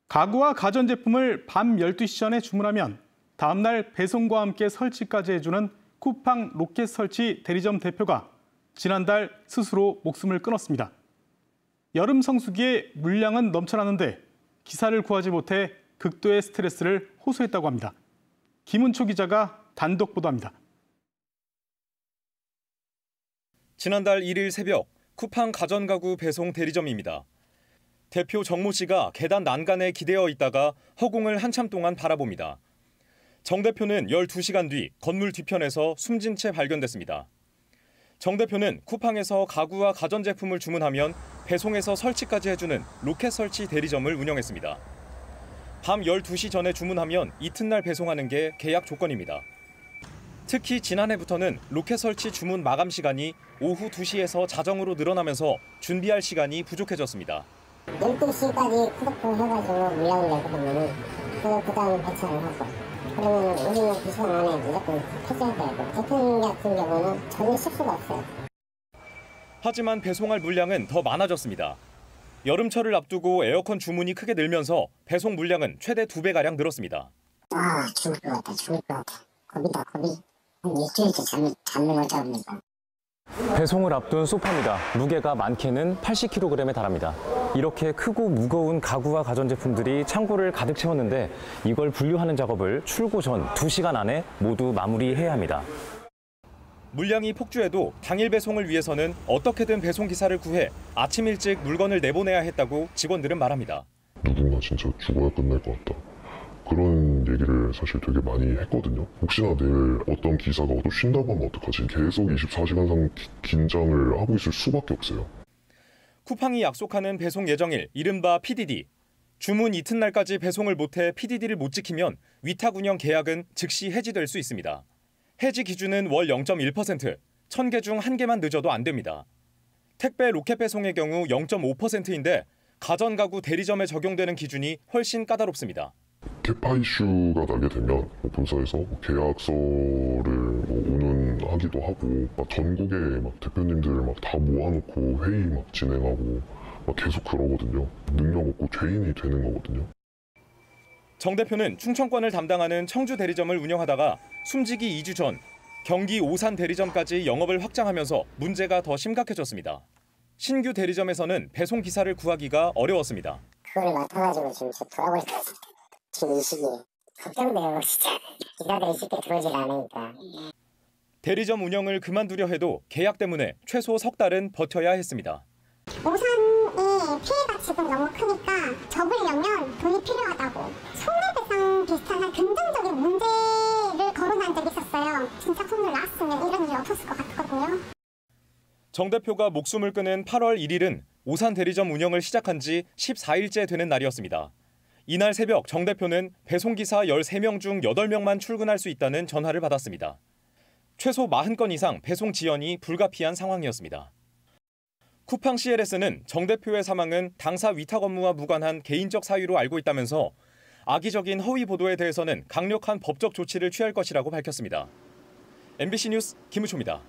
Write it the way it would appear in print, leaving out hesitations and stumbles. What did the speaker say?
가구와 가전제품을 밤 12시 전에 주문하면 다음날 배송과 함께 설치까지 해주는 쿠팡 로켓 설치 대리점 대표가 지난달 스스로 목숨을 끊었습니다. 여름 성수기에 물량은 넘쳐나는데 기사를 구하지 못해 극도의 스트레스를 호소했다고 합니다. 김은초 기자가 단독 보도합니다. 지난달 1일 새벽 쿠팡 가전가구 배송 대리점입니다. 대표 정모 씨가 계단 난간에 기대어 있다가 허공을 한참 동안 바라봅니다. 정 대표는 12시간 뒤 건물 뒤편에서 숨진 채 발견됐습니다. 정 대표는 쿠팡에서 가구와 가전제품을 주문하면 배송해서 설치까지 해주는 로켓 설치 대리점을 운영했습니다. 밤 12시 전에 주문하면 이튿날 배송하는 게 계약 조건입니다. 특히 지난해부터는 로켓 설치 주문 마감 시간이 오후 2시에서 자정으로 늘어나면서 준비할 시간이 부족해졌습니다. 12시까지 쿠팡 해가지고 물량을 내거든요. 그 다음에 배차를 하고. 그러면 우리는 2시간 안에 무조건 폐지해야 되고. 대표님 같은 경우는 전혀 실수가 없어요. 하지만 배송할 물량은 더 많아졌습니다. 여름철을 앞두고 에어컨 주문이 크게 늘면서 배송 물량은 최대 2배가량 늘었습니다. 죽을 것 같아. 겁이다. 한 일주일째 잠을 못 잡으니까. 배송을 앞둔 소파입니다. 무게가 많게는 80kg에 달합니다. 이렇게 크고 무거운 가구와 가전제품들이 창고를 가득 채웠는데 이걸 분류하는 작업을 출고 전 2시간 안에 모두 마무리해야 합니다. 물량이 폭주해도 당일 배송을 위해서는 어떻게든 배송기사를 구해 아침 일찍 물건을 내보내야 했다고 직원들은 말합니다. 누군가 진짜 죽어야 끝날 것 같다. 그런 얘기를 사실 되게 많이 했거든요. 혹시나 내일 어떤 기사가 또 쉰다고 하면 어떡하지? 계속 24시간 긴장을 하고 있을 수밖에 없어요. 쿠팡이 약속하는 배송 예정일, 이른바 PDD. 주문 이튿날까지 배송을 못해 PDD를 못 지키면 위탁 운영 계약은 즉시 해지될 수 있습니다. 해지 기준은 월 0.1%, 1000개 중 1개만 늦어도 안 됩니다. 택배 로켓 배송의 경우 0.5%인데 가전가구 대리점에 적용되는 기준이 훨씬 까다롭습니다. 캐파 이슈가 나게 되면 본사에서 계약서를 운운하기도 하고 전국에 대표님들 다 모아놓고 회의 진행하고 계속 그러거든요. 능력 없고 죄인이 되는 거거든요. 정 대표는 충청권을 담당하는 청주 대리점을 운영하다가 숨지기 2주 전 경기 오산 대리점까지 영업을 확장하면서 문제가 더 심각해졌습니다. 신규 대리점에서는 배송 기사를 구하기가 어려웠습니다. 그걸 맡아가지고 지금 돌아버릴 것 같아요. 지금 이 시기에 걱정돼요. 진짜 기사들이 쉽게 들어오질 않으니까. 대리점 운영을 그만두려 해도 계약 때문에 최소 3달은 버텨야 했습니다. 오산의 피해가 지금 너무 크니까 접으려면 돈이 필요하다고. 손해배상 비슷한 금전적인 문제를 거론한 적이 있었어요. 진짜 손을 놨으면 이런 일이 없었을 것 같거든요. 정 대표가 목숨을 끊은 8월 1일은 오산 대리점 운영을 시작한 지 14일째 되는 날이었습니다. 이날 새벽 정 대표는 배송기사 13명 중 8명만 출근할 수 있다는 전화를 받았습니다. 최소 40건 이상 배송 지연이 불가피한 상황이었습니다. 쿠팡 CLS는 정 대표의 사망은 당사 위탁 업무와 무관한 개인적 사유로 알고 있다면서 악의적인 허위 보도에 대해서는 강력한 법적 조치를 취할 것이라고 밝혔습니다. MBC 뉴스 김우초입니다.